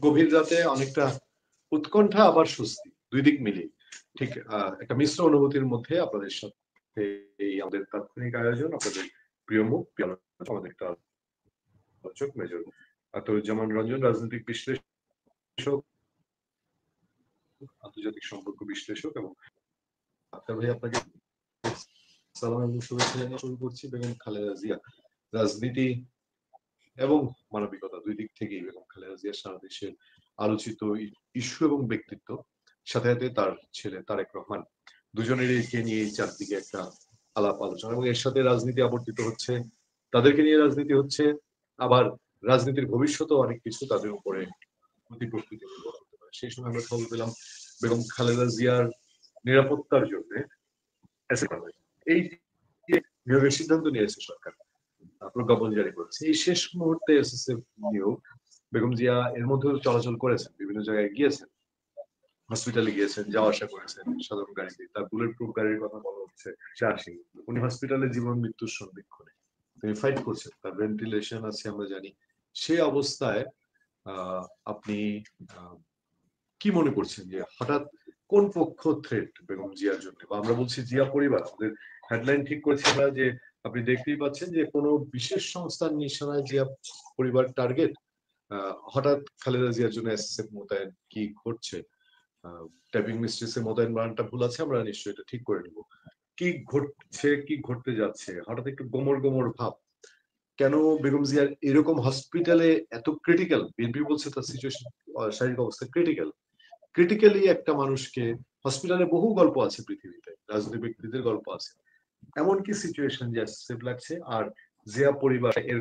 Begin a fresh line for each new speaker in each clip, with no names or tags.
গভীর রাতে অনেকটা উৎকণ্ঠা আবার স্বস্তি দুই দিক মিলিয়ে ঠিক একটা মিশ্র অনুভূতির মধ্যে আপনাদের সাথে এই আমাদের তাৎক্ষণিক আয়োজন আপনাদের প্রিয় মুখ আমাদের একটা আলোচক মেজর আতরুজ্জামান রঞ্জন রাজনৈতিক বিশ্লেষক আন্তর্জাতিক সম্পর্ক বিশ্লেষক এবং আক্তার ভাই আপনাকে সালাম এবং শুভেচ্ছা জানিয়ে শুরু করছি। বেগম খালেদা জিয়া রাজনীতি এবং মানবিকতা দুই দিক থেকেই বেগম খালেদা জিয়া সারা দেশের আলোচিত ইস্যু এবং ব্যক্তিত্ব, সাথে সাথে তার ছেলে তারেক রহমান, দুজনেরকে নিয়ে চারদিকে একটা আলাপ আলোচনা এবং এর সাথে রাজনীতি আবর্তিত হচ্ছে, তাদেরকে নিয়ে রাজনীতি হচ্ছে, আবার রাজনীতির ভবিষ্যতেও অনেক কিছু তাদের উপরে প্রতিপ্রকৃতি নির্ভর করতে পারে। সেই সময় আমরা খবর পেলাম বেগম খালেদা জিয়ার নিরাপত্তার জন্য এই নিয়োগের সিদ্ধান্ত নিয়েছে সরকার, প্রজ্ঞাপন জারি করেছে। এই শেষ মুহূর্তে এসএসএফ নিয়োগ, বেগম জিয়া এর মধ্যে চলাচল করেছেন, বিভিন্ন জায়গায় গিয়েছেন, হসপিটালে গিয়েছেন, যাওয়া আসা করেছেন সাধারণ গাড়িতে। তার বুলেট প্রুফ গাড়ির কথা বলা হচ্ছে, সে আসেনি। উনি হসপিটালে জীবন মৃত্যুর সন্ধিক্ষণে তিনি ফাইট করছেন, তার ভেন্টিলেশন আছে আমরা জানি। সেই অবস্থায় আপনি কি মনে করছেন যে হঠাৎ কোন পক্ষ থ্রেট বেগম জিয়ার জন্য, বা আমরা বলছি জিয়া পরিবার, আমাদের হেডলাইন ঠিক করেছি আমরা যে আপনি দেখতেই পাচ্ছেন যে কোনো বিশেষ সংস্থার নিশানায় জিয়া পরিবার টার্গেট, হঠাৎ খালেদা জিয়ার জন্য এসএসএফ মোতায়েন, কি ঘটছে? টাইপিং মিস্ট্রেসে মোতায়েন বানানটা ভুল আছে, আমরা নিশ্চয়ই এটা ঠিক করে নিব। কি ঘটছে, কি ঘটতে যাচ্ছে? হঠাৎ একটু গোমর গোমর ভাব কেন? বেগম জিয়ার এরকম হসপিটালে এত ক্রিটিক্যাল, বিএনপি বলছে তার সিচুয়েশন, শারীরিক অবস্থা ক্রিটিক্যাল। ক্রিটিক্যালি একটা মানুষকে হসপিটালে, বহু গল্প আছে পৃথিবীতে, রাজনৈতিক ব্যক্তিদের গল্প আছে, এমন কি সিচুয়েশন যে সেফ লাগছে? আর জিয়া পরিবার এর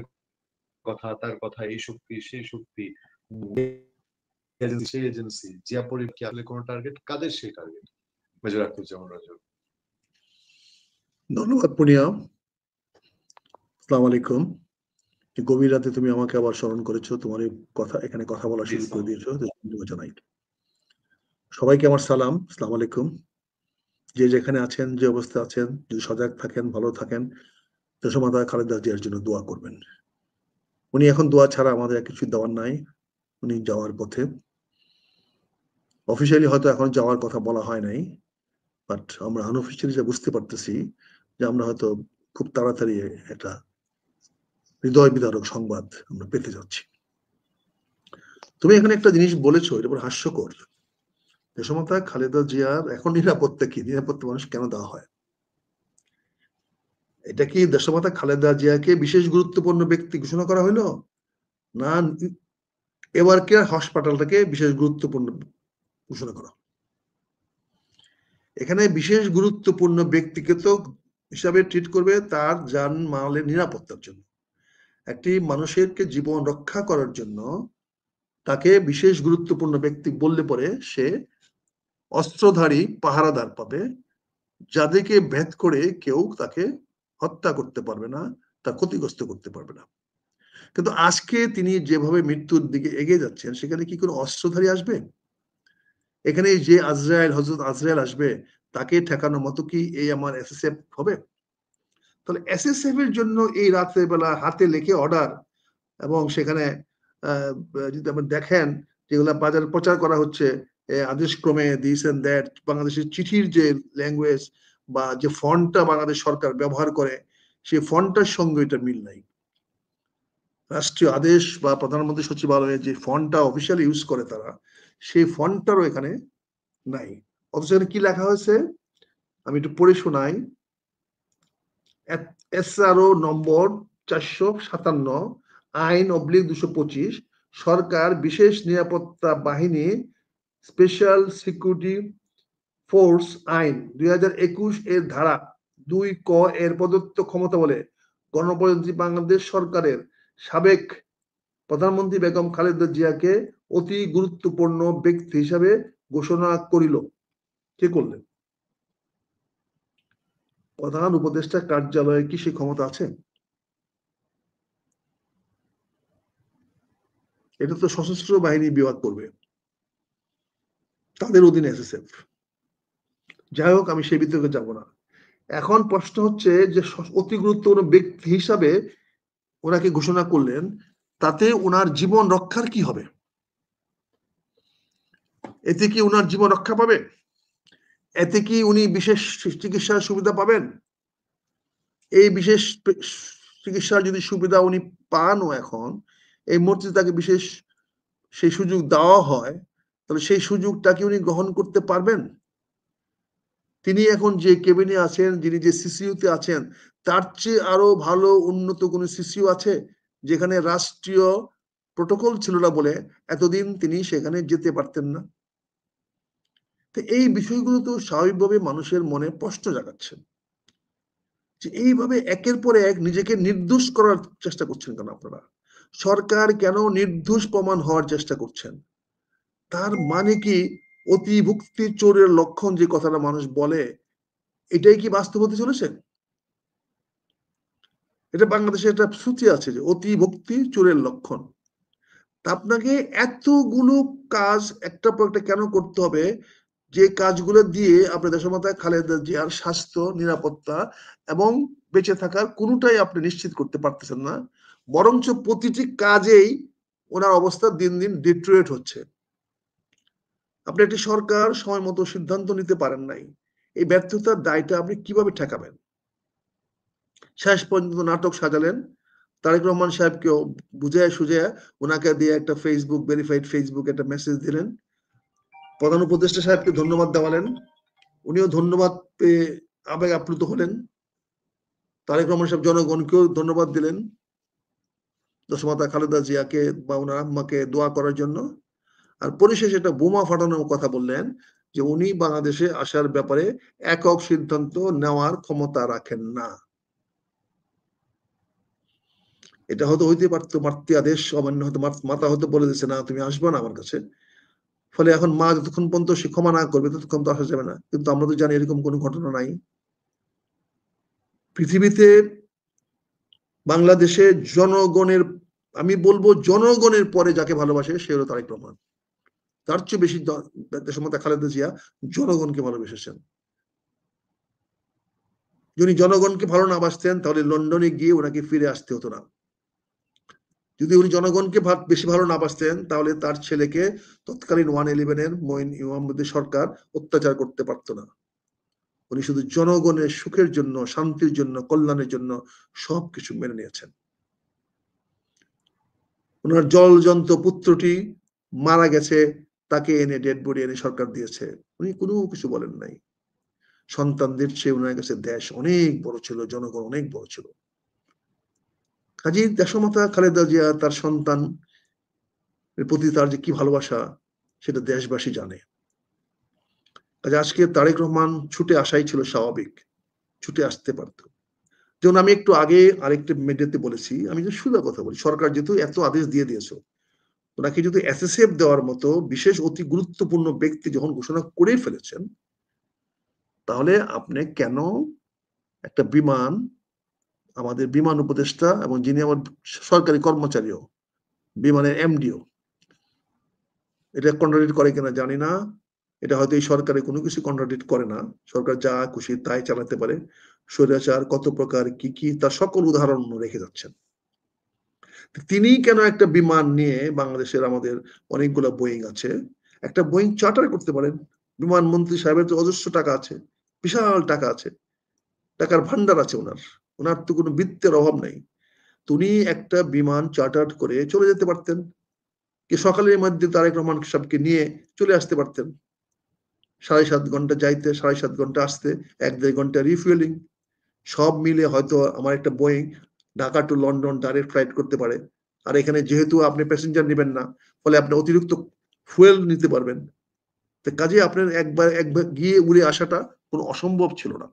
কথা, তার কথা, এই শক্তি সেই শক্তি, সেই এজেন্সি, জিয়া পরিবার কি আসলে কোনো টার্গেট? কাদের সেই টার্গেট? মেজর আখতারুজ্জামান রঞ্জন।
ধন্যবাদ পুনিয়া। আসসালামু আলাইকুম। গভীর রাতে তুমি আমাকে আবার স্মরণ করেছো, তোমার এই কথা এখানে কথা বলা শুরু করে দিয়েছো, জানাই। সবাইকে আমার সালাম, আসসালামু আলাইকুম। যে যেখানে আছেন, যে অবস্থা আছেন, যদি সজাগ থাকেন, ভালো থাকেন, দেশমাতা খালেদা জিয়ার জন্য দোয়া করবেন। উনি এখন দোয়া ছাড়া আমাদের কিছু দেওয়ার নাই, উনি যাওয়ার পথে। অফিসিয়ালি হয়তো এখন যাওয়ার কথা বলা হয় নাই, বাট আমরা আনঅফিসিয়ালি যা বুঝতে পারতেছি যে আমরা হয়তো খুব তাড়াতাড়ি একটা হৃদয় বিদারক সংবাদ আমরা পেতে যাচ্ছি। তুমি এখানে একটা জিনিস বলেছো, এটা পুরো হাস্যকর। দেশমাতা খালেদা জিয়ার এখন নিরাপত্তা কি? নিরাপত্তা মানুষ কেন দেওয়া হয়? এটা কি দেশমাতা খালেদা জিয়াকে বিশেষ গুরুত্বপূর্ণ ব্যক্তি ঘোষণা করা হইলো, না এবার কেয়ার হাসপাতালটাকে বিশেষ গুরুত্বপূর্ণ ঘোষণা করা? এখানে বিশেষ গুরুত্বপূর্ণ ব্যক্তিকে তো হিসাবে ট্রিট করবে তার জানমালের নিরাপত্তার জন্য। একটি মানুষেরকে জীবন রক্ষা করার জন্য তাকে বিশেষ গুরুত্বপূর্ণ ব্যক্তি বললে পরে সে অস্ত্রধারী পাহারাদার পাবে, যাদেরকে ভেদ করে কেউ তাকে হত্যা করতে পারবে না, তা ক্ষতিগ্রস্ত করতে পারবে না। কিন্তু আজকে তিনি যেভাবে মৃত্যুর দিকে এগিয়ে যাচ্ছেন, সেখানে কি কোনো অস্ত্রধারী আসবে? এখানে যে আজরায়েল, হযরত আজরায়েল আসবে, তাকে ঠেকানোর মতো কি এই আমার এসএসএফ হবে? তাহলে এসএসএফ এর জন্য এই রাতের বেলা হাতে লেখে অর্ডার, এবং সেখানে যদি আপনি দেখেন যেগুলা বাজারে প্রচার করা হচ্ছে, আদেশ ক্রমে দিস এন্ড দ্যাট, বাংলাদেশের চিঠির যে ল্যাঙ্গুয়েজ বা যে ফন্টটা বাংলাদেশ সরকার ব্যবহার করে, সেই ফন্টটার সঙ্গে এটা মিল নাই। রাষ্ট্রীয় আদেশ বা প্রধানমন্ত্রী সচিবালয়ে যে ফন্টটা অফিসিয়ালি ইউজ করে তারা, সেই ফন্টটারও এখানে নাই। অথচ কি লেখা হয়েছে, আমি একটু পড়ে শোনাই। এসআরও নম্বর 457, আইন/225, সরকার বিশেষ নিরাপত্তা বাহিনী, স্পেশাল সিকিউরিটি ফোর্স আইন 2021 এর ধারা 2 ক এর প্রদত্ত ক্ষমতা বলে গণপ্রজাতন্ত্রী বাংলাদেশ সরকারের সাবেক প্রধানমন্ত্রী বেগম খালেদা জিয়াকে অতি গুরুত্বপূর্ণ ব্যক্তি হিসাবে ঘোষণা করিল। কে করলেন? প্রধান উপদেষ্টা কার্যালয়ে কি সে ক্ষমতা আছে? এটা তো সশস্ত্র বাহিনী বিভাগ করবে, তাদের অধীনে এসএসএফ। যাই হোক, আমি সেই বিতর্কে যাব না। এখন প্রশ্ন হচ্ছে যে অতি গুরুত্বপূর্ণ ব্যক্তি হিসাবে ওনাকে ঘোষণা করলেন, তাতে ওনার জীবন রক্ষার কি হবে? এতে কি উনার জীবন রক্ষা পাবে? এতে কি উনি বিশেষ চিকিৎসার সুবিধা পাবেন? এই বিশেষ চিকিৎসার যদি সুবিধা উনি পানও এখন, এই মুহূর্তে তাকে বিশেষ সেই সুযোগ দেওয়া হয়, তাহলে সেই সুযোগটা কি উনি গ্রহণ করতে পারবেন? তিনি এখন যে কেবিনে আছেন, যিনি যে সিসিউতে আছেন, তার চেয়ে আরো ভালো উন্নত কোনো সিসিউ আছে, যেখানে রাষ্ট্রীয় প্রোটোকল ছিল না বলে এতদিন তিনি সেখানে যেতে পারতেন না? তো এই বিষয়গুলো তো স্বাভাবিকভাবে মানুষের মনে প্রশ্ন জাগাচ্ছে যে এইভাবে একের পর এক নিজেকে নির্দোষ করার চেষ্টা করছেন কেন আপনারা? সরকার কেন নির্দোষ প্রমাণ হওয়ার চেষ্টা করছেন? তার মানে কি অতিভুক্তি চোরের লক্ষণ যে কথাটা মানুষ বলে, এটাই কি বাস্তব হতে চলেছে? এটা বাংলাদেশে একটা শ্রুতি আছে যে অতিভক্তি চোরের লক্ষণ। তা আপনাকে এতগুলো কাজ একটা পর একটা কেন করতে হবে, যে কাজগুলো দিয়ে আপনার দেশমাতা খালেদা জিয়ার স্বাস্থ্য, নিরাপত্তা এবং বেঁচে থাকার কোনোটাই আপনি নিশ্চিত করতে পারতেছেন না, বরঞ্চ প্রতিটি কাজেই ওনার অবস্থা দিন দিন ডিটেরিয়রেট হচ্ছে। আপনি একটি সরকার সময় মতো সিদ্ধান্ত নিতে পারেন নাই, এই ব্যর্থতার দায়টা আপনি কিভাবে ঠেকাবেন? শেষ পর্যন্ত নাটক সাজালেন, তারেক রহমান সাহেবকেও বুঝায় সুঝায় ওনাকে দিয়ে একটা ফেসবুক ভেরিফাইড ফেসবুক একটা মেসেজ দিলেন, প্রধান উপদেষ্টা সাহেবকে ধন্যবাদ দেওয়ালেন, উনিও ধন্যবাদ পেয়ে আবেগ আপ্লুত হলেন, তারেক রহমান সাহেব জনগণকেও ধন্যবাদ দিলেন দশমাতা খালেদা জিয়াকে বা ওনার আম্মাকে দোয়া করার জন্য। আর পরিশেষে একটা বোমা ফাটানোর কথা বললেন যে উনি বাংলাদেশে আসার ব্যাপারে একক সিদ্ধান্ত নেওয়ার ক্ষমতা রাখেন না। এটা হয়তো হইতে পারতো মাতৃ আদেশ অমান্য, হয়তো মাতা হয়তো বলে দিচ্ছে না তুমি আসবে না আমার কাছে, ফলে এখন মা যতক্ষণ পর্যন্ত সে ক্ষমা না করবে ততক্ষণ তো আসা যাবে না। কিন্তু আমরা তো জানি এরকম কোনো ঘটনা নাই। পৃথিবীতে বাংলাদেশে জনগণের, আমি বলবো জনগণের পরে যাকে ভালোবাসে সে হলো তারেক রহমান। তার চেয়ে বেশি দেশমাতা খালেদা জিয়া জনগণকে ভালোবেসেছেন। যদি জনগণকে ভালো না বাসতেন তাহলে লন্ডনে গিয়ে ওনাকে ফিরে আসতে হতো না। যদি উনি জনগণকে বেশি ভালো না বাসতেন তাহলে তার ছেলেকে তৎকালীন 111-এর মঈন মোহাম্মদের সরকার অত্যাচার করতে পারত না। উনি শুধু জনগণের সুখের জন্য, শান্তির জন্য, কল্যাণের জন্য সবকিছু মেনে নিয়েছেন। ওনার জলজন্ত পুত্রটি মারা গেছে, তাকে এনে ডেড বডি এনে সরকার দিয়েছে, উনি কোনো কিছু বলেন নাই। সন্তানদের চেয়ে ওনার কাছে দেশ অনেক বড় ছিল, জনগণ অনেক বড় ছিল। কাজেই দেশমাতা খালেদা জিয়া তার সন্তান প্রতি তার যে কি ভালোবাসা সেটা দেশবাসী জানে। কাজে আজকে তারেক রহমান ছুটে আসাই ছিল স্বাভাবিক, ছুটে আসতে পারত। যেমন আমি একটু আগে আরেকটা মিডিয়াতে বলেছি, আমি যে সুদা কথা বলি, সরকার যেহেতু এত আদেশ দিয়ে দিয়েছে, ওনাকে যদি এসএসএফ দেওয়ার মতো বিশেষ অতি গুরুত্বপূর্ণ ব্যক্তি যখন ঘোষণা করে ফেলেছেন, তাহলে আপনি কেন একটা বিমান, আমাদের বিমান উপদেষ্টা এবং যিনি আমার সরকারি কর্মচারীও, বিমানের এমডিও, এটা কন্ট্রাডিক্ট করে কিনা জানি না, এটা হয়তো এই সরকারে কোনো কিছু কন্ট্রাডিক্ট করে না, সরকার যা খুশি তাই চালাতে পারে, স্বৈরাচার কত প্রকার কি কি তার সকল উদাহরণ রেখে যাচ্ছেন। তিনি কেন একটা বিমান নিয়ে, বাংলাদেশের আমাদের অনেকগুলো বোয়িং আছে, একটা বোয়িং চার্টার করতে পারেন? বিমান মন্ত্রী সাহেবের তো অজস্র টাকা আছে, বিশাল টাকা আছে, টাকার ভান্ডার আছে ওনার, ওনার তো কোনো বৃত্তের অভাব নাই। উনি একটা বিমান চার্টার করে চলে যেতে পারতেন, কি সকালের মধ্যে তারেক রহমান সাহেবকে নিয়ে চলে আসতে পারতেন, 7.5 ঘন্টা যাইতে, 7.5 ঘন্টা আসতে, 1-1.5 ঘন্টা রিফুয়েলিং, সব মিলে হয়তো আমার একটা Boeing Dhaka to London direct flight করতে পারে। আর এখানে যেহেতু আপনি প্যাসেঞ্জার নেবেন না, ফলে আপনি অতিরিক্ত ফুয়েল নিতে পারবেন। তো কাজে আপনার একবার গিয়ে উড়ে আসাটা কোনো অসম্ভব ছিল না।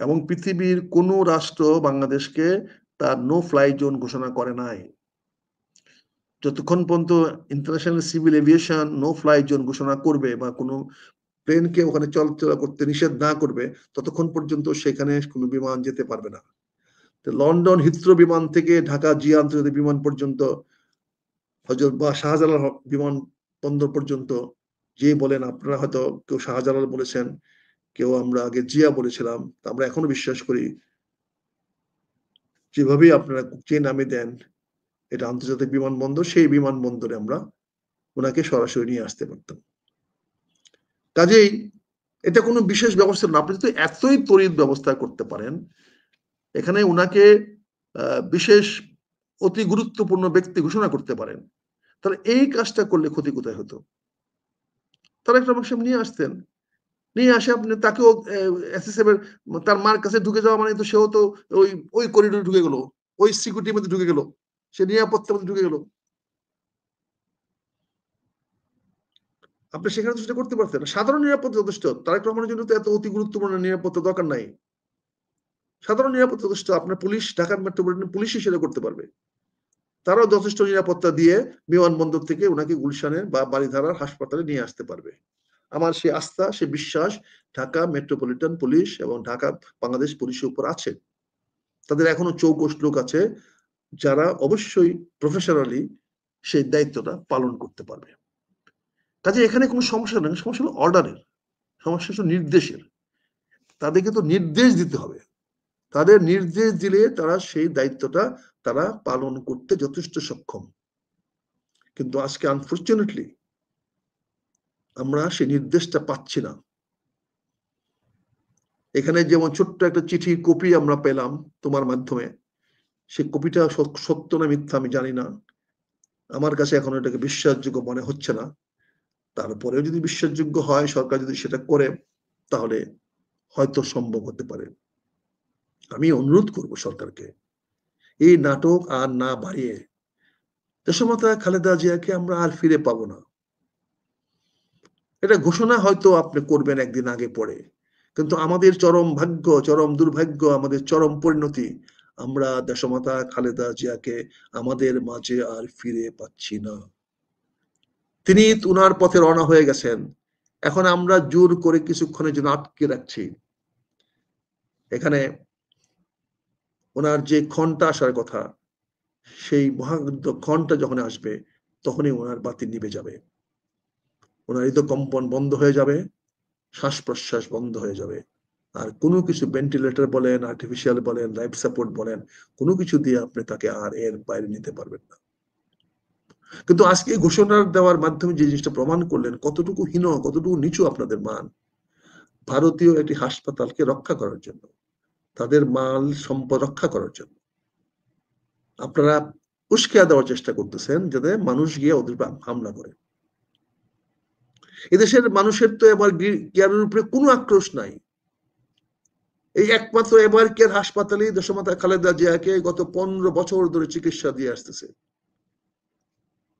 এবং পৃথিবীর কোনো রাষ্ট্র বাংলাদেশকে তার নো ফ্লাই জোন ঘোষণা করে নাই। যতক্ষণ পর্যন্ত international civil aviation no fly zone ঘোষণা করবে বা কোনো প্লেনকে ওখানে চলাচল করতে নিষেধ না করবে, ততক্ষণ পর্যন্ত সেখানে কোনো বিমান যেতে পারবে না। লন্ডন হিথ্রো বিমান থেকে ঢাকা জিয়া আন্তর্জাতিক বিমান পর্যন্ত, হযরত বা শাহজালাল বিমান বন্দর পর্যন্ত, যে বলেন, আপনারা হয়তো কেউ শাহজালাল বলেছেন, কেউ আমরা আগে জিয়া বলেছিলাম, আমরা এখনো বিশ্বাস করি যেভাবেই আপনারা যে নামে দেন এটা আন্তর্জাতিক বিমানবন্দর, সেই বিমানবন্দরে আমরা ওনাকে সরাসরি নিয়ে আসতে পারতাম। কাজেই এটা কোনো বিশেষ ব্যবস্থা না, আপনি যদি এতই তড়িৎ ব্যবস্থা করতে পারেন, এখানে ওনাকে বিশেষ অতি গুরুত্বপূর্ণ ব্যক্তি ঘোষণা করতে পারেন, তাহলে এই কাজটা করলে ক্ষতি কোথায় হতো? তারা একটা মানুষ নিয়ে আসতেন, নিয়ে আসে আপনি তাকেও এসএসএফ এর তার মার কাছে ঢুকে যাওয়া মানে তো সেও তো ওই করিডোরে ঢুকে গেল, ওই সিকিউরিটির মধ্যে ঢুকে গেল, সে নিরাপত্তার মধ্যে ঢুকে গেল। আপনি সেখানে তো সেটা করতে পারতেন। সাধারণ নিরাপত্তা যথেষ্ট। তারেক রহমানের জন্য তো এত অতি গুরুত্বপূর্ণ নিরাপত্তা দরকার নাই। সাধারণ নিরাপত্তা যথেষ্ট। আপনার পুলিশ, ঢাকা মেট্রোপলিটন পুলিশই সেটা করতে পারবে। তারাও যথেষ্ট নিরাপত্তা দিয়ে বিমানবন্দর থেকে ওনাকে গুলশানে বা বারিধারার হাসপাতালে নিয়ে আসতে পারবে। আমার সে আস্থা, সে বিশ্বাস ঢাকা মেট্রোপলিটন পুলিশ এবং ঢাকা বাংলাদেশ পুলিশের উপর আছে। তাদের এখনো চৌকস লোক আছে যারা অবশ্যই প্রফেশনালি সেই দায়িত্বটা পালন করতে পারবে। কাজে এখানে কোনো সমস্যা নেই, সমস্যা হলো অর্ডারের, সমস্যা হলো নির্দেশের। তাদেরকে তো নির্দেশ দিতে হবে, তাদের নির্দেশ দিলে তারা সেই দায়িত্বটা তারা পালন করতে যথেষ্ট সক্ষম। কিন্তু আজকে আনফরচুনেটলি আমরা সেই নির্দেশটা পাচ্ছি না। এখানে যেমন ছোট্ট একটা চিঠির কপি আমরা পেলাম তোমার মাধ্যমে, সেই কপিটা সত্য না মিথ্যা আমি জানি না, আমার কাছে এখন এটাকে বিশ্বাসযোগ্য মনে হচ্ছে না। তারপরেও যদি বিশ্বাসযোগ্য হয়, সরকার যদি সেটা করে, তাহলে হয়তো সম্ভব হতে পারে। আমি অনুরোধ করব সরকারকে এই নাটক আর না বাড়িয়ে দেশমাতা খালেদা জিয়াকে আমরা আর ফিরে পাবো না। এটা ঘোষণা হয়তো আপনি করবেন একদিন আগে পরে, কিন্তু আমাদের চরম ভাগ্য, চরম দুর্ভাগ্য, আমাদের চরম পরিণতি, আমরা দেশমাতা খালেদা জিয়াকে আমাদের মাঝে আর ফিরে পাচ্ছি না। তিনি উনার পথে রওনা হয়ে গেছেন, এখন আমরা জোর করে কিছুক্ষণের জন্য আটকে রাখছি। এখানে ওনার যে ক্ষণটা আসার কথা, সেই মহাযুদ্ধ ক্ষণটা যখন আসবে, তখনই ওনার বাতি নিভে যাবে, ওনার হৃদকম্পন বন্ধ হয়ে যাবে, শ্বাস প্রশ্বাস বন্ধ হয়ে যাবে। আর কোনো কিছু ভেন্টিলেটর বলেন, আর্টিফিশিয়াল বলেন, লাইফ সাপোর্ট বলেন, কোনো কিছু দিয়ে আপনি তাকে আর এর বাইরে নিতে পারবেন না। কিন্তু আজকে ঘোষণা দেওয়ার মাধ্যমে যে জিনিসটা প্রমাণ করলেন কতটুকু হীন, কতটুকু নিচু আপনাদের মান। ভারতীয় একটি হাসপাতালকে রক্ষা করার জন্য, তাদের মাল সম্পদ রক্ষা করার জন্য আপনারা উস্কে দেওয়ার চেষ্টা করতেছেন, যাতে মানুষ গিয়ে ওদের হামলা করে। এদেশের মানুষের তো এবার কেয়ারের উপরে কোনো আক্রোশ নাই। এই একমাত্র এবার কেয়ার হাসপাতালে দেশমাতা খালেদা জিয়াকে গত 15 বছর ধরে চিকিৎসা দিয়ে আসতেছে।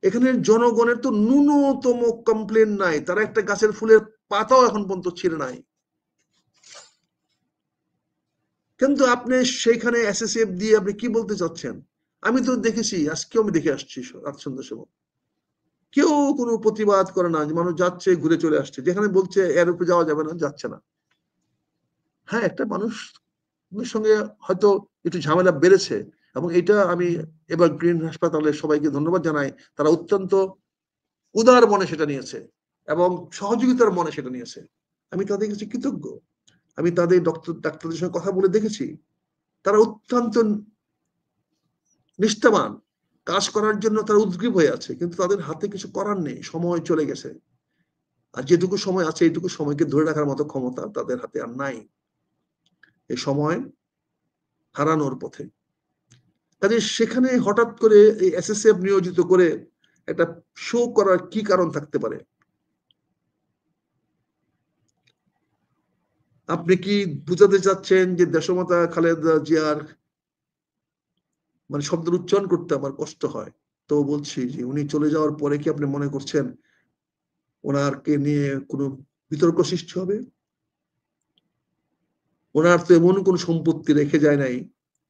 এখানে জনগণের তো ন্যূনতম কমপ্লেন নাই, তারা একটা গাছের ফুলের পাতাও এখন পর্যন্ত ছিঁড়ে নাই। কিন্তু আপনি সেইখানে এসএসএফ দিয়ে আপনি কি বলতে চাচ্ছেন? আমি তো দেখেছি, আজকেও আমি দেখে আসছি রাত সন্ধ্যার সময়, কেউ কোনো প্রতিবাদ করে না, মানুষ যাচ্ছে ঘুরে চলে আসছে। যেখানে বলছে এর উপরে যাওয়া যাবে না, যাচ্ছে না। হ্যাঁ, একটা মানুষের সঙ্গে হয়তো একটু ঝামেলা বেড়েছে, এবং এটা আমি এবার গ্রিন হাসপাতালের সবাইকে ধন্যবাদ জানাই। তারা অত্যন্ত উদার মনে সেটা নিয়েছে এবং সহযোগিতার মনে সেটা নিয়েছে। আমি তাদের কাছে কৃতজ্ঞ। আমি তাদের ডাক্তারদের সঙ্গে কথা বলে দেখেছি, তারা অত্যন্ত নিষ্ঠাবান, কাজ করার জন্য তারা উদ্গ্রীব হয়ে আছে, কিন্তু তাদের হাতে কিছু করার নেই, সময় চলে গেছে। আর যেটুকু সময় আছে, এইটুকু সময়কে ধরে রাখার মতো ক্ষমতা তাদের হাতে আর নাই। এই সময় হারানোর পথে। কাজে সেখানে হঠাৎ করে এই এসএসএফ নিয়োজিত করে একটা শো করার কি কারণ থাকতে পারে? আপনি কি বুঝাতে চাচ্ছেন যে দেশমাতা খালেদা জিয়ার মানে শব্দের উচ্চারণ করতে আমার কষ্ট হয়? তো বলছি যে উনি চলে যাওয়ার পরে কি আপনি মনে করছেন ওনারকে নিয়ে কোনো বিতর্ক সৃষ্টি হবে? ওনার তো এমন কোনো সম্পত্তি রেখে যায় নাই,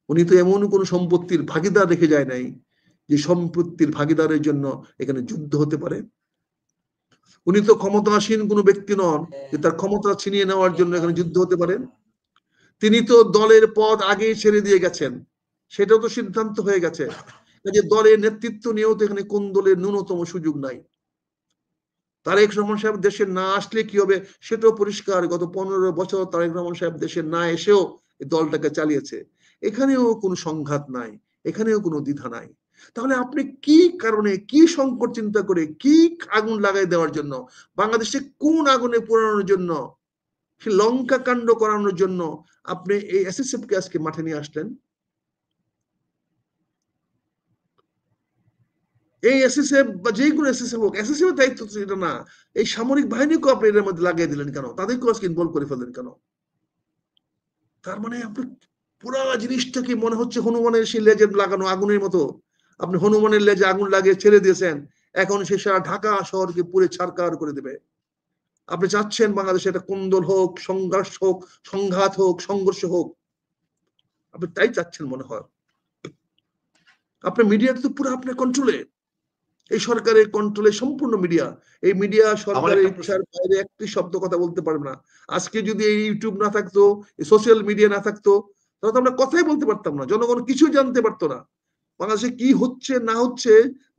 উনি তো এমন কোনো সম্পত্তির ভাগিদার রেখে যায় নাই যে সম্পত্তির ভাগিদারের জন্য এখানে যুদ্ধ হতে পারে। উনি তো ক্ষমতাসীন কোনো ব্যক্তি নন যে তার ক্ষমতা ছিনিয়ে নেওয়ার জন্য এখানে যুদ্ধ হতে পারে। তিনি তো দলের পদ আগেই ছেড়ে দিয়ে গেছেন, সেটাও তো সিদ্ধান্ত হয়ে গেছে যে দলের নেতৃত্ব নিয়েও তো এখানে কোন দলের ন্যূনতম সুযোগ নাই। তারেক রহমান সাহেব দেশে না আসলে কি হবে সেটাও পরিষ্কার। গত 15 বছর তারেক রহমান সাহেব দেশে না এসেও এই দলটাকে চালিয়েছে। এখানেও কোনো সংঘাত নাই, এখানেও কোনো দ্বিধা নাই। তাহলে আপনি কি কারণে, কি সংকট চিন্তা করে, কি আগুন লাগাই দেওয়ার জন্য, বাংলাদেশে কোন আগুনে পোড়ানোর জন্য, লঙ্কা কাণ্ড করানোর জন্য আপনি এই এসএসএফ কে আজকে মাঠে নিয়ে আসলেন? এই এসএসএফ বা যে কোনো এসএসএফ হোক, এসএসএফ এর দায়িত্ব তো এটা না। এই সামরিক বাহিনীকেও আপনি এর মধ্যে লাগিয়ে দিলেন কেন? তাদেরকেও আজকে ইনভলভ করে ফেললেন কেন? তার মানে আপনি পুরা জিনিসটাকে মনে হচ্ছে হনুমানের সেই লেজে লাগানো আগুনের মতো। আপনি হনুমানের লেজে আগুন লাগিয়ে ছেড়ে দিয়েছেন, এখন সে সারা ঢাকা শহরকে পুড়ে ছারকার করে দেবে। আপনি চাচ্ছেন বাংলাদেশে একটা কোন্দল হোক, সংঘর্ষ হোক, সংঘাত হোক, সংঘর্ষ হোক, আপনি তাই চাচ্ছেন মনে হয়। আপনার মিডিয়াটা তো পুরো আপনার কন্ট্রোলে, এই সরকারের কন্ট্রোলে সম্পূর্ণ মিডিয়া। এই মিডিয়া সরকারের ইচ্ছার বাইরে একটি শব্দ কথা বলতে পারবে না। আজকে যদি এই ইউটিউব না থাকতো, এই সোশ্যাল মিডিয়া না থাকতো, তাহলে তো আমরা কথাই বলতে পারতাম না, জনগণ কিছু জানতে পারতো না। বাংলাদেশে কি হচ্ছে না হচ্ছে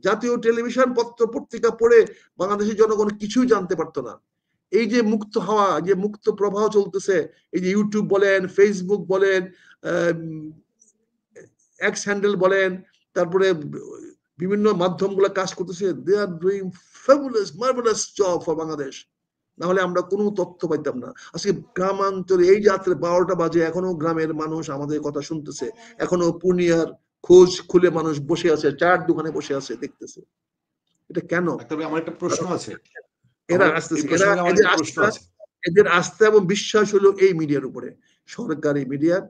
জাতীয় টেলিভিশন পত্র পত্রিকা পড়ে বাংলাদেশের জনগণ কিছুই জানতে পারতো না। এই যে মুক্ত হাওয়া, যে মুক্ত প্রবাহ চলতেছে, এই যে ইউটিউব বলেন, ফেসবুক বলেন, এক্স হ্যান্ডেল বলেন, তারপরে বিভিন্ন মাধ্যমগুলো কাজ করতেছে, they are doing fabulous marvellous job for Bangladesh. না হলে আমরা কোনো তথ্য পাইতাম না। আজকে গ্রামাঞ্চলে এই যে রাত্রে 12টা বাজে এখনো গ্রামের মানুষ আমাদের কথা শুনতেছে, এখনো পূর্ণিয়ার খোঁজ খুলে মানুষ বসে আছে, চায়ের দোকানে বসে আছে, দেখতেছে। এটা কেন?
আমার একটা প্রশ্ন আছে।
এরা আসতেছে, এদের আস্থা এবং বিশ্বাস হলো এই মিডিয়ার উপরে, সরকারি মিডিয়ার,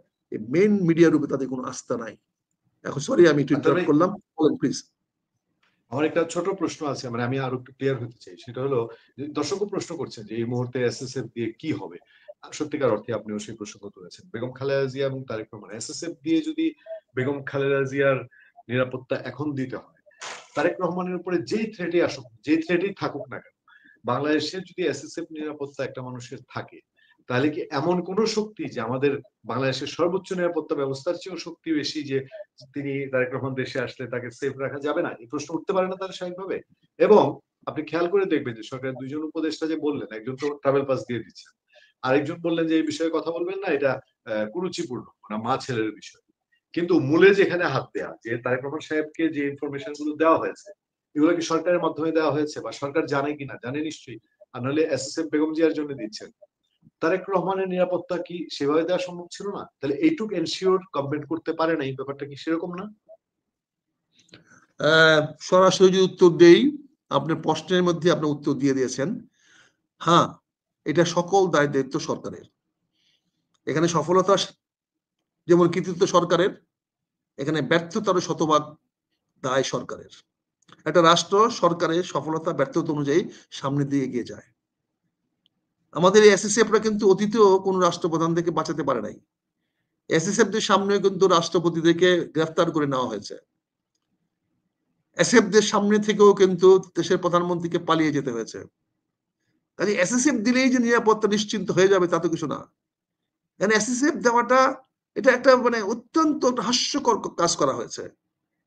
মেইন মিডিয়ার উপরে তাদের কোনো আস্থা নাই। এখন সরি আমি একটু ইন্টারাপ্ট করলাম, বলেন প্লিজ।
আমার একটা ছোট প্রশ্ন আছে, মানে আমি আরো একটু ক্লিয়ার হতে চাই। সেটা হলো, দর্শকও প্রশ্ন করছেন যে এই মুহূর্তে এসএসএফ দিয়ে কি হবে। সত্যিকার অর্থে আপনিও সেই প্রসঙ্গ তুলেছেন। বেগম খালেদা জিয়া এবং তারেক রহমান, এসএসএফ দিয়ে যদি বেগম খালেদা জিয়ার নিরাপত্তা এখন দিতে হয়, তারেক রহমানের উপরে যেই থ্রেটই আসুক, যে থ্রেটই থাকুক না কেন, বাংলাদেশে যদি এসএসএফ নিরাপত্তা একটা মানুষের থাকে, তাহলে কি এমন কোন শক্তি যে আমাদের বাংলাদেশের সর্বোচ্চ নিরাপত্তা ব্যবস্থার চেয়েও শক্তি বেশি, যে তিনি তারেক রহমান দেশে আসলে তাকে সেফ রাখা যাবে না? এই প্রশ্ন উঠতে পারে না তাহলে স্বাভাবিকভাবে? এবং আপনি খেয়াল করে দেখবেন যে সরকারের দুইজন উপদেষ্টা যে বললেন, একজন তো ট্রাভেল পাস দিয়ে দিচ্ছেন, আরেকজন বললেন যে এই বিষয়ে কথা বলবেন না, এটা কুরুচিপূর্ণ, মানে মা ছেলের বিষয়। কিন্তু মূলে যেখানে হাত দেয়া, যে তারেক রহমান সাহেবকে যে ইনফরমেশন গুলো দেওয়া হয়েছে, এগুলো কি সরকারের মাধ্যমে দেওয়া হয়েছে, বা সরকার জানে কিনা? জানে নিশ্চয়ই, আর নাহলে এসএসএফ বেগম জিয়ার জন্য দিচ্ছেন। তারেক রহমানের নিরাপত্তা কি সেভাবে দেওয়া সম্ভব ছিল না? তাহলে এইটুক এনশিওর কমপ্লেন্ট করতে পারে না, এই ব্যাপারটা কি সেরকম না?
সরাসরি যদি উত্তর দেই, আপনার প্রশ্নের মধ্যে আপনি উত্তর দিয়ে দিয়েছেন। হ্যাঁ, এটা সকল দায়িত্ব সরকারের। এখানে সফলতা যেমন কৃতিত্ব সরকারের, এখানে ব্যর্থতারও শতভাগ দায় সরকারের। একটা রাষ্ট্র সরকারের সফলতা ব্যর্থতা অনুযায়ী সামনে দিয়ে এগিয়ে যায়। আমাদের এই এসএসএফরা কিন্তু অতীতেও কোন রাষ্ট্রপ্রধান থেকে বাঁচাতে পারে নাই। এসএসএফদের সামনে কিন্তু রাষ্ট্রপতিদেরকে গ্রেফতার করে নেওয়া হয়েছে। এসএফদের সামনে থেকেও কিন্তু দেশের প্রধানমন্ত্রীকে পালিয়ে যেতে হয়েছে। কাজে এসএসএফ দিলেই যে নিরাপত্তা নিশ্চিন্ত হয়ে যাবে তা তো কিছু না। কারণ এসএসএফ দেওয়াটা এটা একটা মানে অত্যন্ত হাস্যকর কাজ করা হয়েছে।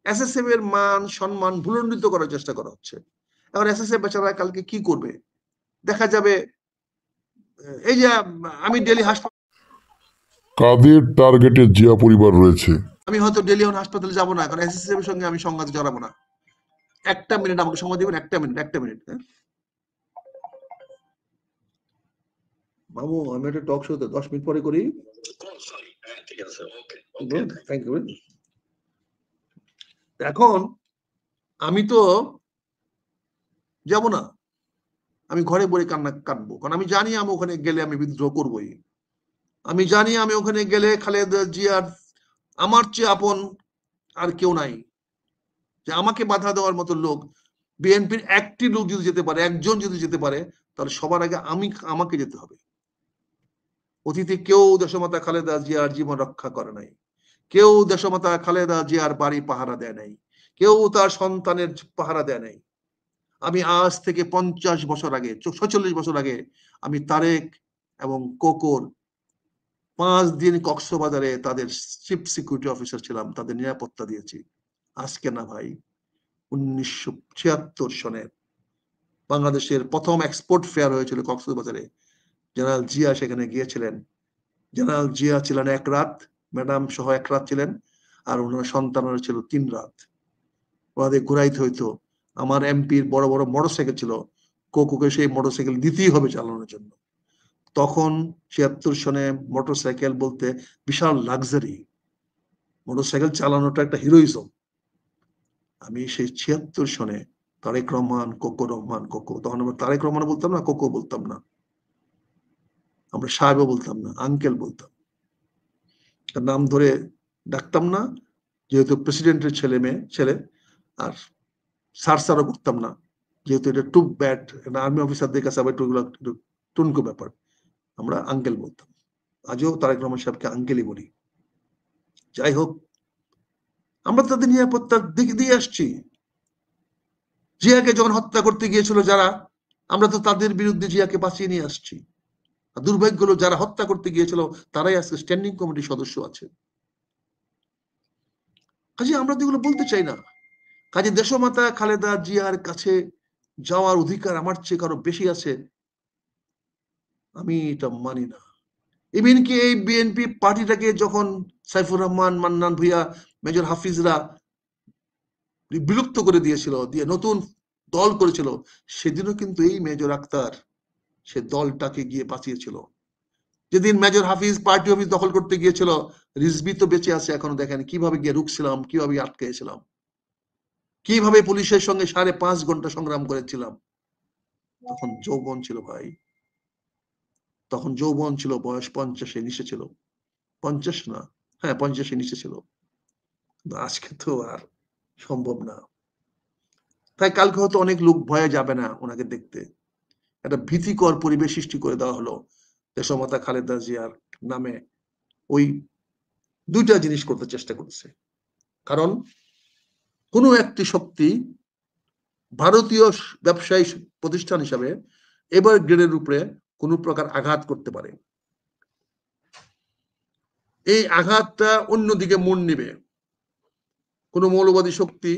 এসএসএফ এর মান সম্মান ভুলণ্ডিত করার চেষ্টা করা হচ্ছে। এখন এসএসএফ বেচারা কালকে কি করবে দেখা যাবে। এই যে আমি ডেলি হাসপাতাল,
কাদের টার্গেটে জিয়া পরিবার রয়েছে?
আমি হয়তো ডেলি হাসপাতালে যাবো না, কারণ এসএসএফ এর সঙ্গে আমি সংঘাতে জড়াবো না। একটা মিনিট আমাকে সময় দিবেন, একটা মিনিট। বাবু আমি একটা টক শোতে 10 মিনিট পরে করি। এখন আমি তো যাব না, আমি ঘরে বসে কান্না কাটবো, কারণ আমি জানি আমি ওখানে গেলে আমি বিদ্রোহ করবই। আমি জানি আমি ওখানে গেলে খালেদা জিয়ার আমার চেয়ে আপন আর কেউ নাই, যে আমাকে বাধা দেওয়ার মতো লোক। বিএনপির একটি লোক যদি যেতে পারে, একজন যদি যেতে পারে, তাহলে সবার আগে আমাকে যেতে হবে। অতীতে কেউ দেশমাতা খালেদা জিয়ার জীবন রক্ষা করে নাই, কেউ দেশমাতা খালেদা জিয়ার বাড়ি পাহারা দেয় নাই, কেউ তার সন্তানের পাহারা দেয় নাই। আমি আজ থেকে 50 বছর আগে, 46 বছর আগে আমি তারেক এবং কোকর 5 দিন কক্সবাজারে তাদের চিফ সিকিউরিটি অফিসার ছিলাম, তাদের নিরাপত্তা দিয়েছি। আজকে না ভাই, 1976 সনের বাংলাদেশের প্রথম এক্সপোর্ট ফেয়ার হয়েছিল কক্সবাজারে, জেনারেল জিয়া সেখানে গিয়েছিলেন। জেনারেল জিয়া ছিলেন 1 রাত, ম্যাডাম সহ 1 রাত ছিলেন, আর ওনার সন্তানরা ছিল 3 রাত। ওনাদের ঘুরাইতে হইতো। আমার এমপির বড় বড় মোটরসাইকেল ছিল, কোকোকে সেই মোটরসাইকেল দিতেই হবে চালানোর জন্য। তখন ৭৬ সনে মোটরসাইকেল বলতে বিশাল লাক্সারি, মোটরসাইকেল চালানোটা একটা হিরোইজম। আমি সেই ৭৬ সনে তারেক রহমান, কোকো, তখন আমরা তারেক রহমান বলতাম না, কোকো বলতাম না, আমরা সাহেবও বলতাম না, আঙ্কেল বলতাম, তার নাম ধরে ডাকতাম না, যেহেতু প্রেসিডেন্টের ছেলে। আর স্যারও করতাম না, যেহেতু এটা টু ব্যাড, আর্মি অফিসারদের কাছে আবার একটু টুনকো ব্যাপার। আমরা আঙ্কেল বলতাম, আজও তারেক রহমান সাহেবকে আঙ্কেলই বলি। যাই হোক, আমরা তাদের নিরাপত্তার দিক দিয়ে আসছি। জিয়াকে যখন হত্যা করতে গিয়েছিল যারা, আমরা তো তাদের বিরুদ্ধে জিয়াকে বাঁচিয়ে নিয়ে আসছি। আর দুর্ভাগ্য হলো যারা হত্যা করতে গিয়েছিল তারাই আজকে স্ট্যান্ডিং কমিটির সদস্য আছে। কাজে আমরা তো এগুলো বলতে চাই না। কাজে দেশমাতা খালেদা জিয়ার কাছে যাওয়ার অধিকার আমার চেয়ে কারো বেশি আছে, আমি এটা মানি না। ইভেন কি এই বিএনপি পার্টিটাকে যখন সাইফুর রহমান, মান্নান ভুঁইয়া, মেজর হাফিজরা বিলুপ্ত করে দিয়েছিল, দিয়ে নতুন দল করেছিল, সেদিনও কিন্তু এই মেজর আক্তার সে দলটাকে গিয়ে বাঁচিয়েছিল। যেদিন মেজর হাফিজ পার্টি অফিস দখল করতে গিয়েছিল, রিজভি তো বেঁচে আছে এখনো, দেখেন কিভাবে গিয়ে রুখছিলাম, কিভাবে আটকেছিলাম, কিভাবে পুলিশের সঙ্গে 5.5 ঘন্টা সংগ্রাম করেছিলাম। তখন যৌবন ছিল ভাই, তখন যৌবন ছিল, বয়স 50-এ নিচে ছিল, 50 না, হ্যাঁ 50-এ নিচে ছিল। আজকে তো আর সম্ভব না। তাই কালকে হয়তো অনেক লোক ভয়ে যাবে না ওনাকে দেখতে। একটা ভীতিকর পরিবেশ সৃষ্টি করে দেওয়া হলো দেশমাতা খালেদা জিয়ার নামে। ওই দুইটা জিনিস করতে চেষ্টা করছে। কারণ কোনো একটি শক্তি ভারতীয় ব্যবসায়ী প্রতিষ্ঠান হিসাবে এবার গ্রেডের উপরে কোনো প্রকার আঘাত করতে পারে। এই আঘাতটা অন্যদিকে মন নিবে। কোনো মৌলবাদী শক্তি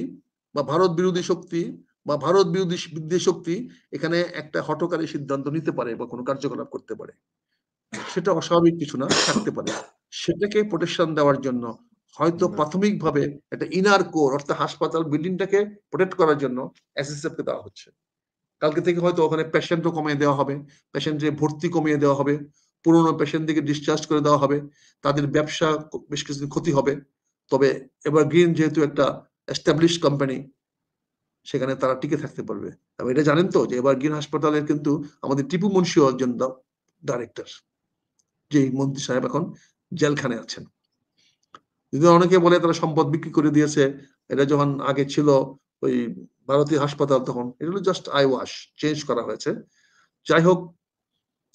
বা ভারত বিরোধী শক্তি বা ভারত বিরোধী শক্তি এখানে একটা হঠকারী সিদ্ধান্ত নিতে পারে বা কোনো কার্যকলাপ করতে পারে। সেটা অস্বাভাবিক কিছু না, থাকতে পারে। সেটাকে প্রোটেকশন দেওয়ার জন্য হয়তো প্রাথমিকভাবে একটা ইনার কোর, অর্থাৎ হাসপাতাল বিল্ডিংটাকে প্রোটেক্ট করার জন্য এসএসএফ কে দেওয়া হচ্ছে। কালকে থেকে হয়তো ওখানে পেশেন্টও কমিয়ে দেওয়া হবে, পেশেন্টের ভর্তি কমিয়ে দেওয়া হবে, পুরনো পেশেন্টদেরকে ডিসচার্জ করে দেওয়া হবে, তাদের ব্যবসা বেশ কিছুদিন ক্ষতি হবে। তবে এভারগ্রিন যেহেতু একটা এস্টাবলিশ কোম্পানি, সেখানে তারা টিকে থাকতে পারবে। এবং এটা জানেন তো যে এভারগ্রিন হাসপাতালের কিন্তু আমাদের টিপু মুন্সিও একজন ডাইরেক্টর, যে মন্ত্রী সাহেব এখন জেলখানে আছেন। যদি অনেকে বলে তারা সম্পদ বিক্রি করে দিয়েছে, এটা যখন আগে ছিল ওই ভারতীয় হাসপাতাল, তখন এগুলো জাস্ট আই ওয়াশ, চেঞ্জ করা হয়েছে। যাই হোক,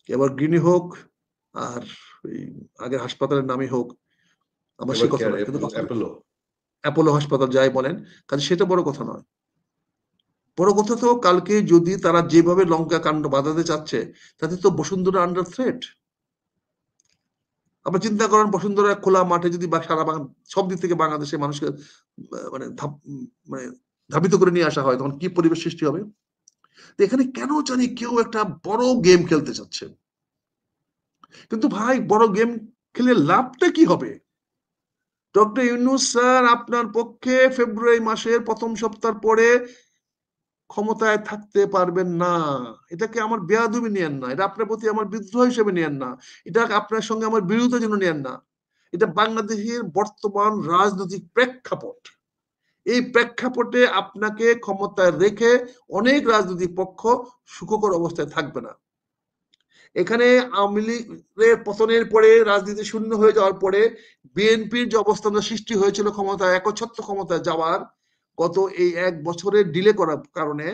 এবার গ্রিনি হোক আর আগের হাসপাতালের নামই হোক, আমার সে কথা নয়, কিন্তু অ্যাপোলো হাসপাতাল যাই বলেন, কাজে সেটা বড় কথা নয়। বড় কথা তো কালকে যদি তারা যেভাবে লঙ্কা কাণ্ড বাঁধাতে চাচ্ছে, তাতে তো বসুন্ধরা আন্ডার থ্রেট। আপনার চিন্তা করেন, বসুন্ধরা খোলা মাঠে যদি সারা সব দিক থেকে বাংলাদেশে মানুষকে মানে ধাবিত করে নিয়ে আসা হয়, তখন কি পরিবেশ সৃষ্টি হবে। এখানে কেন জানি কেউ একটা বড় গেম খেলতে চাচ্ছে। কিন্তু ভাই, বড় গেম খেলে লাভটা কি হবে? ডক্টর ইউনূস স্যার আপনার পক্ষে ফেব্রুয়ারি মাসের প্রথম সপ্তাহ পরে ক্ষমতায় থাকতে পারবেন না। এটাকে আমার বেয়াদবি নিয়েন না, এটা আপনার প্রতি আমার বিদ্রোহ হিসেবে নিয়েন না, এটা আপনার সঙ্গে আমার বিরোধিতার জন্য নিয়েন না। এটা বাংলাদেশের বর্তমান রাজনৈতিক প্রেক্ষাপট। এই প্রেক্ষাপটে আপনাকে ক্ষমতায় রেখে অনেক রাজনৈতিক পক্ষ সুখকর অবস্থায় থাকবে না। এখানে আওয়ামী লীগের পতনের পরে, রাজনীতি শূন্য হয়ে যাওয়ার পরে বিএনপির যে অবস্থান সৃষ্টি হয়েছিল ক্ষমতায় একচ্ছত্র ক্ষমতায় যাওয়ার, গত এই 1 বছরের ডিলে করার কারণে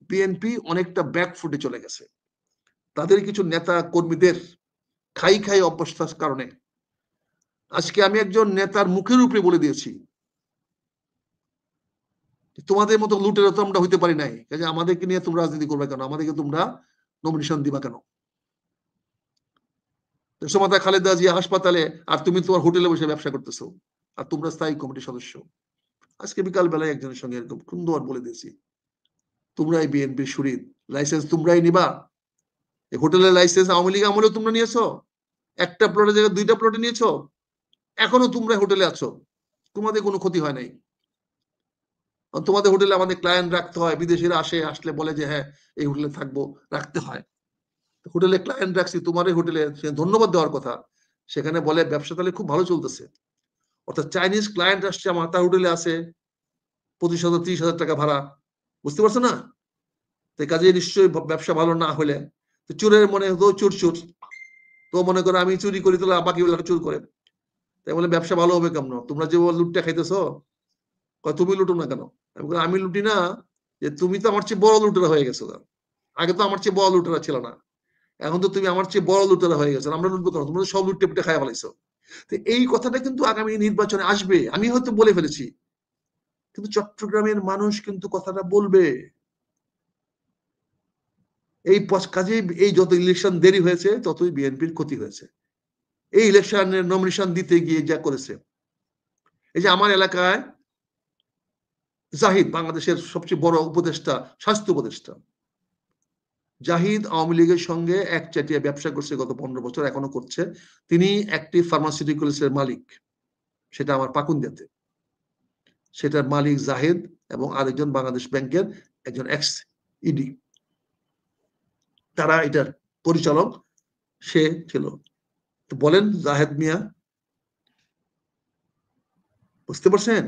বিএনপি অনেকটা ব্যাকফুটে চলে গেছে। তাদের কিছু নেতা কর্মীদের খাই অভ্যস্তার কারণে। আজকে আমি একজন নেতার মুখের উপরে বলে দিয়েছি, তোমাদের মতো লুটেরা তো আমরা হইতে পারি নাই, কাজে আমাদেরকে নিয়ে তোমরা রাজনীতি করবে কেন, আমাদেরকে তোমরা নমিনেশন দিবা কেন? দেশমাতা খালেদা জিয়া হাসপাতালে, আর তুমি তোমার হোটেলে বসে ব্যবসা করতেছো, আর তোমরা স্থায়ী কমিটির সদস্য। আজকে বিকাল বেলায় একজনের সঙ্গে এরকম সুন্দর বলে দিয়েছি, তোমরাই বিএনপির শরীর, লাইসেন্স তোমরাই নিবা। এই হোটেলের লাইসেন্স আওয়ামী লীগ আমলেও তোমরা নিয়েছো, একটা প্লটের জায়গায় 2টা প্লটে নিয়েছো, এখনো তোমরা হোটেলে আছো, তোমাদের কোনো ক্ষতি হয় নাই। তোমাদের হোটেলে আমাদের ক্লায়েন্ট রাখতে হয়, বিদেশিরা আসলে বলে যে হ্যাঁ এই হোটেলে থাকবো, রাখতে হয়। হোটেলে ক্লায়েন্ট রাখছি, তোমার এই হোটেলে ধন্যবাদ দেওয়ার কথা, সেখানে বলে ব্যবসা তাহলে খুব ভালো চলতেছে। অর্থাৎ চাইনিজ ক্লায়েন্ট আসছে আমার, তার হোটেলে আছে 25,000 30,000 টাকা ভাড়া, বুঝতে পারছো না? তো কাজে নিশ্চয়ই ব্যবসা ভালো না হলে, তো চোরের মনে হতো চোর চোর, তো মনে করে আমি চুরি করি, তাহলে বাকি চুর করে, তাই বলে ব্যবসা ভালো হবে কেমন? তোমরা যে লুটটা খাইতেছো, তুমি লুটো না কেন? আমি লুটি না, যে তুমি তো আমার চেয়ে বড় লুটেরা হয়ে গেছো। আগে তো আমার চেয়ে বড় লুটেরা ছিল না, এখন তো তুমি আমার চেয়ে বড় লুটেরা হয়ে গেছো। আমরা লুটবো কেন? তোমরা সব লুটে পুটে খাইয়া ফেলাইছো। তো এই কথাটা কিন্তু আগামী নির্বাচনে আসবে, আমি হয়তো বলে ফেলেছি, কিন্তু চট্টগ্রামের মানুষ কিন্তু কথাটা বলবে। এই কাজে এই যত ইলেকশন দেরি হয়েছে ততই বিএনপির ক্ষতি হয়েছে। এই ইলেকশনের নমিনেশন দিতে গিয়ে যা করেছে, এই যে আমার এলাকায় জাহিদ, বাংলাদেশের সবচেয়ে বড় উপদেষ্টা, স্বাস্থ্য উপদেষ্টা জাহিদ, আওয়ামী লীগের সঙ্গে একচাটিয়া ব্যবসা করছে গত 15 বছর, এখনো করছে। তিনি একটি ফার্মাসিউটিক্যালসের মালিক, সেটা আমার পাকুন্দিয়াতে। সেটার মালিক জাহিদ এবং আরেকজন বাংলাদেশ ব্যাংকের একজন এক্স ইডি, তারা এটার পরিচালক, সে ছিল। তো বলেন জাহেদ মিয়া, বুঝতে পারছেন?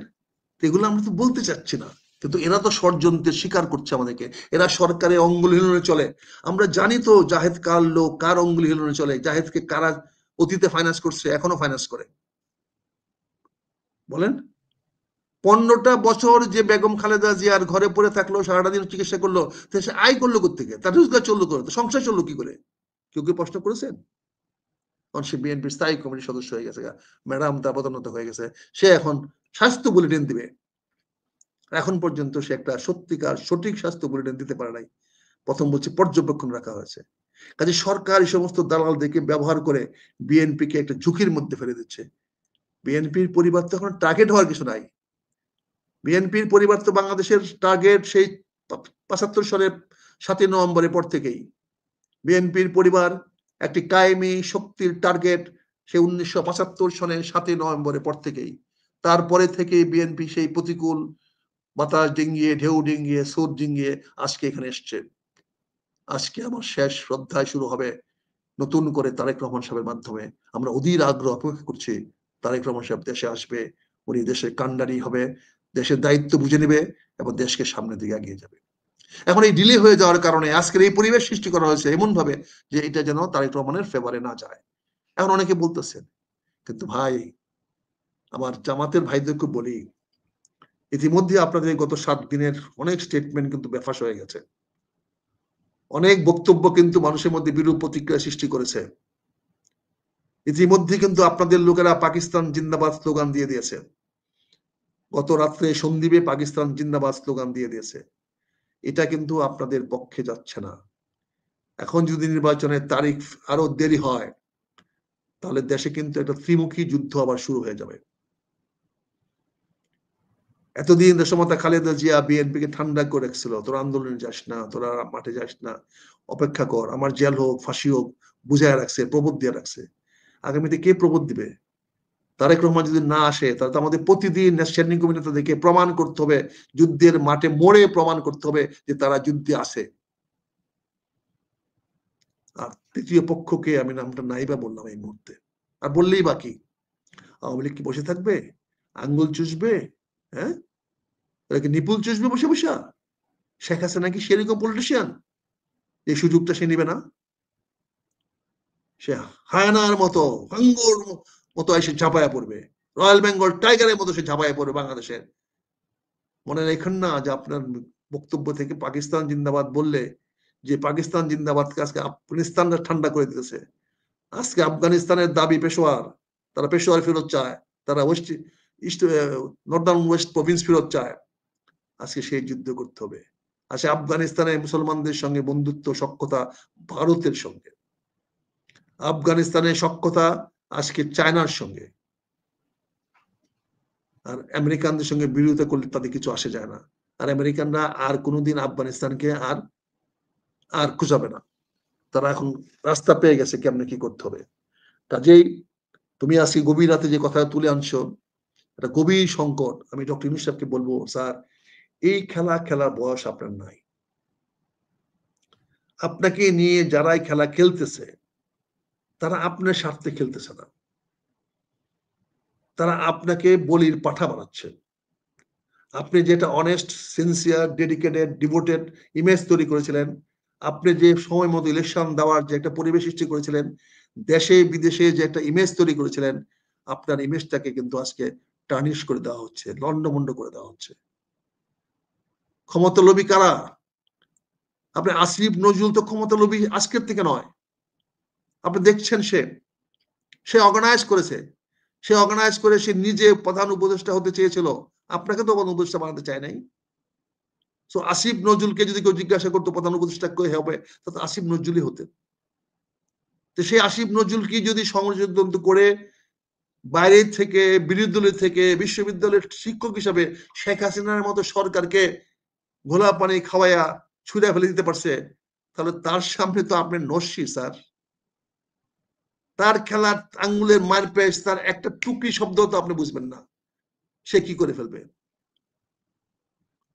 এগুলো আমরা তো বলতে চাচ্ছি না, কিন্তু এরা তো ষড়যন্ত্রের শিকার করছে আমাদেরকে। এরা সরকারে অঙ্গুল হিলনে চলে। আমরা জানি তো জাহেদ কার লোক, কার অঙ্গুল হিলনে চলে, জাহেদকে কারা অতীতে ফাইন্যান্স করছে, এখনো ফাইন্যান্স করে। বলেন, 15টা বছর যে বেগম খালেদা জিয়ার ঘরে পড়ে থাকলো, সারাটা দিন চিকিৎসা করলো, সে আয় করলো কোথেকে? তার রোজগার চললো করে, সংসার চললো কি করে? কেউ কি প্রশ্ন করেছেন? সে বিএনপির স্থায়ী কমিটির সদস্য হয়ে গেছে, ম্যাডাম তার পদোন্নতি হয়ে গেছে, সে এখন স্বাস্থ্য বুলেটিন দিবে। এখন পর্যন্ত সে একটা সত্যিকার সঠিক স্বাস্থ্য বুলেটিন দিতে পারে নাই। প্রথম বলছে পর্যবেক্ষণ রাখা হয়েছে। কাজে সরকার এই সমস্ত দালালদেরকে ব্যবহার করে বিএনপিকে একটা ঝুঁকির মধ্যে ফেলে দিচ্ছে। বিএনপির পরিবার তো এখন টার্গেট হওয়ার কিছু নাই। বিএনপির পরিবার তো বাংলাদেশের টার্গেট সেই 75 সালের 7 নভেম্বরের পর থেকেই। বিএনপির পরিবার একটি কায়েমি শক্তির টার্গেট সেই 1975 সনের 7 নভেম্বরের পর থেকেই। তারপরে থেকে বিএনপি সেই প্রতিকূল বাতাস ডিঙ্গিয়ে, ঢেউ ডিঙ্গিয়ে, স্রোত ডিঙ্গিয়ে আজকে এখানে এসছে। আজকে আমার শেষ শ্রদ্ধায় শুরু হবে নতুন করে তারেক রহমান সাহেবের মাধ্যমে। আমরা অধীর আগ্রহ অপেক্ষা করছি, তারেক রহমান সাহেব দেশে আসবে, উনি দেশের কান্ডারি হবে, দেশের দায়িত্ব বুঝে নেবে এবং দেশকে সামনের দিকে এগিয়ে যাবে। এখন এই ডিলে হয়ে যাওয়ার কারণে আজকের এই পরিবেশ সৃষ্টি করা হয়েছে এমন ভাবে যে এটা যেন তারেক রহমানের ফেভারে না যায়। এখন অনেকে বলতেছেন, কিন্তু ভাই, আমার জামাতের ভাইদেরকে বলি, ইতিমধ্যে আপনাদের গত 7 দিনের অনেক স্টেটমেন্ট কিন্তু বেফাস হয়ে গেছে। অনেক বক্তব্য কিন্তু মানুষের মধ্যে বিরূপ প্রতিক্রিয়া সৃষ্টি করেছে। ইতিমধ্যে কিন্তু আপনাদের লোকেরা পাকিস্তান জিন্দাবাদ স্লোগান দিয়ে দিয়েছে। গত রাত্রে সন্দ্বীপে পাকিস্তান জিন্দাবাদ স্লোগান দিয়ে দিয়েছে। এটা কিন্তু আপনাদের পক্ষে যাচ্ছে না। এখন যদি নির্বাচনের তারিখ আরো দেরি হয়, তাহলে দেশে কিন্তু একটা ত্রিমুখী যুদ্ধ আবার শুরু হয়ে যাবে। এতদিন দেশমাতা খালেদা জিয়া বিএনপিকে ঠান্ডা করে রেখেছিল, তোরা আন্দোলনে যাস না, তোরা মাঠে যাস না, অপেক্ষা কর, আমার জেল হোক, ফাঁসি হোক, বুঝায় রাখছে, প্রবোধ দিয়ে রাখছে। আগামীতে কে প্রবোধ দিবে? তারেক রহমান যদি না আসে, তাহলে তো আমাদের প্রতিদিন স্ট্যান্ডিং কমিটি তাদেরকে প্রমাণ করতে হবে, যুদ্ধের মাঠে মোড়ে প্রমাণ করতে হবে যে তারা যুদ্ধে আছে। আর তৃতীয় পক্ষকে আমি নামটা নাইবা বললাম এই মুহূর্তে, আর বললেই বাকি। আওয়ামী লীগ কি বসে থাকবে? আঙ্গুল চুষবে? হ্যাঁ, কি নিপুল চুষবে বসে বসে? শেখ হাসিনা কি সেরকম পলিটিশিয়ান? এই সুযোগটা সে নিবে না। সে হায়নার মতো, হাঙ্গর মতো এসে ঝাঁপায়া পড়বে, রয়্যাল বেঙ্গল টাইগারের মতো সে ঝাঁপায়া পড়বে বাংলাদেশের। মনে রাখেন না যে আপনার বক্তব্য থেকে পাকিস্তান জিন্দাবাদ বললে, যে পাকিস্তান জিন্দাবাদকে আজকে আফগানিস্তানরা ঠান্ডা করে দিতেছে। আজকে আফগানিস্তানের দাবি পেশোয়ার, তারা পেশোয়ার ফেরত চায়, তারা West east Northern West Province ফেরত চায়। আজকে সেই যুদ্ধ করতে হবে। আজকে আফগানিস্তানের মুসলমানদের সঙ্গে বন্ধুত্ব, সখ্যতা ভারতের সঙ্গে, আফগানিস্তানের সখ্যতা আজকে চায়নার সঙ্গে। আর আমেরিকানদের সঙ্গে বিরোধিতা করলে তাদের কিছু আসে যায় না। আর আমেরিকানরা আর কোনোদিন আফগানিস্তানকে আর খুঁজাবে না। তারা এখন রাস্তা পেয়ে গেছে কেমনে কি করতে হবে। কাজেই তুমি আজকে গভীর রাতে যে কথা তুলে আনছো, এটা গভীর সংকট। আমি ডক্টর ইউনূস সাহেবকে বলবো, স্যার, এই খেলা খেলার বয়স আপনার নাই। আপনাকে নিয়ে যারাই খেলা খেলতেছে তারা আপনার স্বার্থে খেলতেছে না, তারা আপনাকে বলির পাঠা বানাচ্ছে। আপনি যেটা honest, sincere, dedicated, devoted image তৈরি করেছিলেন, আপনি যে সময় মতো ইলেকশন দেওয়ার যে একটা পরিবেশ সৃষ্টি করেছিলেন, দেশে বিদেশে যে একটা ইমেজ তৈরি করেছিলেন, আপনার ইমেজটাকে কিন্তু আজকে টার্নিশ করে দেওয়া হচ্ছে, লন্ডভন্ড করে দেওয়া হচ্ছে। ক্ষমতা লোভী কারা? আপনি আসিফ নজরুল তো ক্ষমতা লোভী আজকের থেকে নয়, আপনি দেখছেন সে অর্গানাইজ করেছে, সে অর্গানাইজ করে সে নিজে প্রধান উপদেষ্টা হতে চেয়েছিল, আপনাকে তো প্রধান উপদেষ্টা বানাতে চায় নাই। সো আসিফ নজরুলকে যদি কেউ জিজ্ঞাসা করতো প্রধান উপদেষ্টা কে হবে, তাহলে আসিফ নজরুলই হতেন। তো সেই আসিফ নজরুল কি যদি সংযোজন করে বাইরে থেকে, বিরোধী দলের থেকে, বিশ্ববিদ্যালয়ের শিক্ষক হিসাবে শেখ হাসিনার মতো সরকারকে ঘোলা পানি খাওয়াইয়া ছুঁড়ে ফেলে দিতে পারছে, তাহলে তার সামনে তো আপনি নস্যি স্যার। তার খেলার আঙ্গুলের মার পেশ, তার একটা টুকরি শব্দ তো আপনি বুঝবেন না, সে কি করে ফেলবে।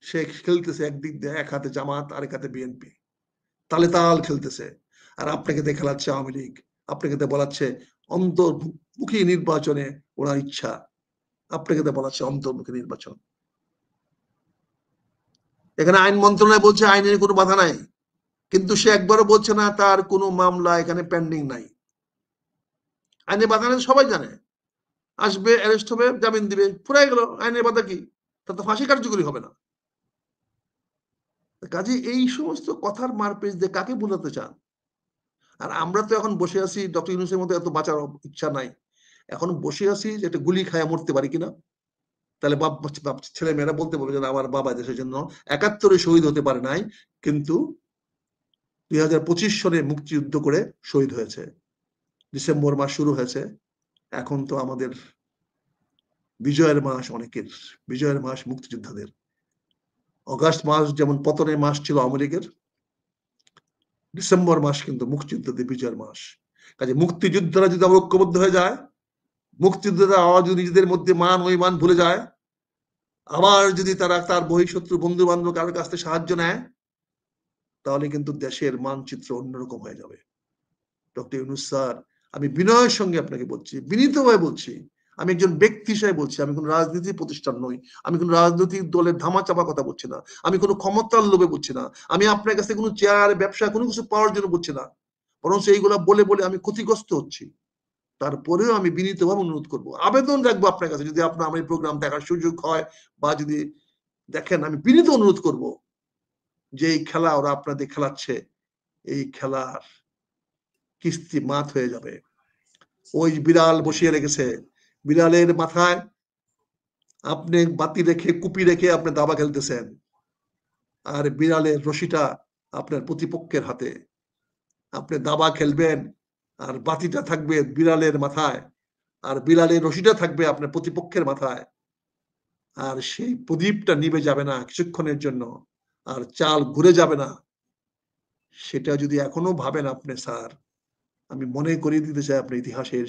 সে খেলতেছে একদিক দিয়ে, এক হাতে জামাত আরেক হাতে বিএনপি, তালে তাল খেলতেছে। আর আপনাকে দিয়ে খেলাচ্ছে আওয়ামী লীগ, আপনাকে দিয়ে বলাচ্ছে অন্তর্মুখী নির্বাচনে ওনার ইচ্ছা, আপনাকে দিয়ে বলাচ্ছে অন্তর্মুখী নির্বাচন। এখানে আইন মন্ত্রণালয় বলছে আইনের কোনো বাধা নাই, কিন্তু সে একবারও বলছে না তার কোনো মামলা এখানে পেন্ডিং নাই। আইনের বাধা নেই সবাই জানে, আসবে, অ্যারেস্ট হবে, জামিন দিবে, ফুরাই গেল। আইনের বাধা কি? তা তো ফাঁসি কার্যকরী হবে না। কাজে এই সমস্ত কথার মারপেচ দিয়ে কাকে বোঝাতে চান? আর আমরা তো এখন বসে আছি, ডক্টর ইউনূসের মধ্যে এত বাঁচার ইচ্ছা নাই, এখন বসে আছি যে একটা গুলি খায়া মরতে পারি কিনা। তাহলে ছেলে মেয়েরা বলতে পারবে যে আমার বাবা দেশের জন্য ৭১ শহীদ হতে পারে নাই, কিন্তু ২০২৫ সনে মুক্তিযুদ্ধ করে শহীদ হয়েছে। ডিসেম্বর মাস শুরু হয়েছে, এখন তো আমাদের বিজয়ের মাস, অনেকের বিজয়ের মাস মুক্তিযোদ্ধাদের। অগাস্ট মাস যেমন পতনের মাস ছিল আওয়ামী লীগের, ডিসেম্বর মাস কিন্তু মুক্তিযুদ্ধদের বিজয়ের মাস। কাজে মুক্তিযোদ্ধারা যদি আমরা ঐক্যবদ্ধ হয়ে যায়, মুক্তিযোদ্ধারা আবার যদি নিজেদের মধ্যে মান অভিমান ভুলে যায়, আবার যদি তারা তার বহিঃশত্রু বন্ধু বান্ধব কারোর কাছ থেকে সাহায্য নেয়, তাহলে কিন্তু দেশের মানচিত্র অন্যরকম হয়ে যাবে। ডক্টর ইউনূস স্যার, আমি বিনয়ের সঙ্গে আপনাকে বলছি, বিনীতভাবে বলছি, আমি একজন ব্যক্তি হিসেবে বলছি, আমি কোনো রাজনীতি প্রতিষ্ঠান নই, আমি কোনো রাজনৈতিক দলের ধামাচাপা কথা বলছি না, আমি কোনো ক্ষমতার লোভে বলছি না, আমি আপনার কাছে কোনো চেয়ার ব্যবসা কোনো কিছু পাওয়ার জন্য বলছি না, বরং এইগুলা বলে বলে আমি ক্ষতিগ্রস্ত হচ্ছি। তারপরেও আমি বিনীতভাবে অনুরোধ করবো, আবেদন রাখবো আপনার কাছে, যদি আপনার আমার এই প্রোগ্রাম দেখার সুযোগ হয় বা যদি দেখেন, আমি বিনীত অনুরোধ করব যে এই খেলা ওরা আপনাদের খেলাচ্ছে, এই খেলার কিস্তি মাত হয়ে যাবে। ওই বিড়াল বসিয়ে রেখেছে, বিড়ালের মাথায় আপনি বাতি রেখে, কুপি রেখে আপনি দাবা খেলতেছেন, আর বিড়ালের রশিটা আপনার প্রতিপক্ষের হাতে। আপনি দাবা খেলবেন আর বাতিটা থাকবে বিড়ালের মাথায়, আর বিড়ালের রশিটা থাকবে আপনার প্রতিপক্ষের মাথায়, আর সেই প্রদীপটা নিভে যাবে না কিছুক্ষণের জন্য, আর চাল ঘুরে যাবে না। সেটা যদি এখনো ভাবেন আপনি স্যার, আমি মনে করিয়ে দিতে চাই আপনার ইতিহাসের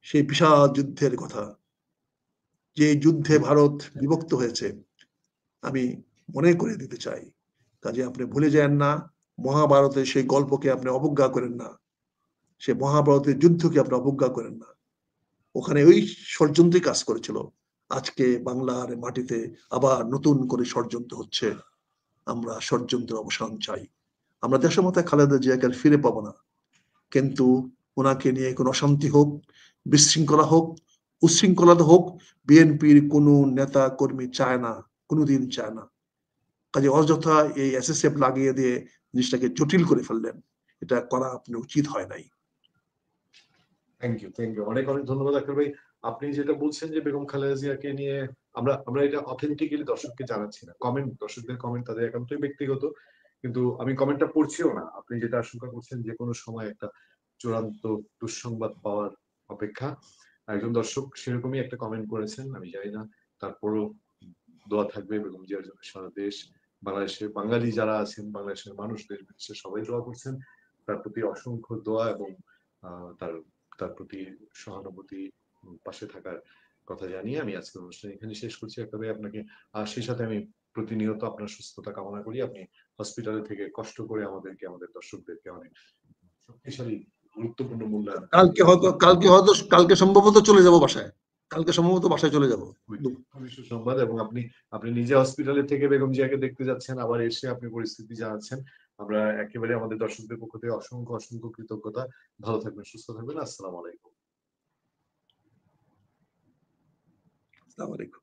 সেই বিশাল যুদ্ধের কথা, যে যুদ্ধে ভারত বিভক্ত হয়েছে, আমি মনে করে দিতে চাই। কাজে আপনি ভুলে যান না, মহাভারতের সেই গল্পকে আপনি অবজ্ঞা করেন না, সে মহাভারতের যুদ্ধকে আপনি অবজ্ঞা করেন না। ওখানে ওই ষড়যন্ত্রই কাজ করেছিল। আজকে বাংলার মাটিতে আবার নতুন করে ষড়যন্ত্র হচ্ছে। আমরা ষড়যন্ত্রের অবসান চাই। আমরা দেশমাতা খালেদা জিয়াকে ফিরে পাবো না, কিন্তু ওনাকে নিয়ে কোনো অশান্তি হোক, বিশৃঙ্খলা হোক, উচ্ছৃঙ্খলতা হোক, বিএনপির কোনো নেতা কর্মী চায় না, কোনোদিন চায় না। কাজে অযথা এই এসএসএফ লাগিয়ে দিয়ে জিনিসটাকে জটিল করে ফেললেন, এটা করা আপনি উচিত হয় নাই।
থ্যাংক ইউ, অনেক অনেক ধন্যবাদ আক্তার ভাই। আপনি যেটা বলছেন যে বেগম খালেদা জিয়াকে নিয়ে আমরা এটা অথেন্টিক্যালি দর্শককে জানাচ্ছি না, কমেন্ট, দর্শকদের কমেন্ট তাদের একান্তই ব্যক্তিগত, কিন্তু আমি কমেন্টটা পড়ছিও না। আপনি যেটা আশঙ্কা করছেন যে কোনো সময় একটা চূড়ান্ত দুঃসংবাদ পাওয়ার অপেক্ষা, একজন দর্শক সেরকমই একটা কমেন্ট করেছেন, আমি জানি না, তারপরও দোয়া থাকবে বেগম জিয়ার জন্য। সারা দেশ, বাংলাদেশে বাঙালি যারা আছেন, বাংলাদেশের মানুষ, দেশ বিদেশে সবাই দোয়া করছেন, তার প্রতি অসংখ্য দোয়া এবং তার প্রতি সহানুভূতি, পাশে থাকার কথা জানিয়ে আমি আজকের অনুষ্ঠান এখানে শেষ করছি। একেবারে আপনাকে সেই সাথে আমি প্রতিনিয়ত আপনার সুস্থতা কামনা করি। আপনি হসপিটালে থেকে কষ্ট করে আমাদেরকে, আমাদের দর্শকদেরকে অনেক শক্তিশালী গুরুত্বপূর্ণ মূল্যায়ন
কালকে সম্ভবত চলে যাব বাসায়। কালকে সম্ভবত বাসায় চলে যাব।
সুসংবাদ। এবং আপনি নিজে হসপিটালে থেকে বেগম জিয়াকে দেখতে যাচ্ছেন, আবার এসে আপনি পরিস্থিতি জানাচ্ছেন। আমরা একেবারে আমাদের দর্শকদের পক্ষ থেকে অসংখ্য অসংখ্য কৃতজ্ঞতা। ভালো থাকবেন, সুস্থ থাকবেন। আসসালামু আলাইকুম।
আসসালামু আলাইকুম।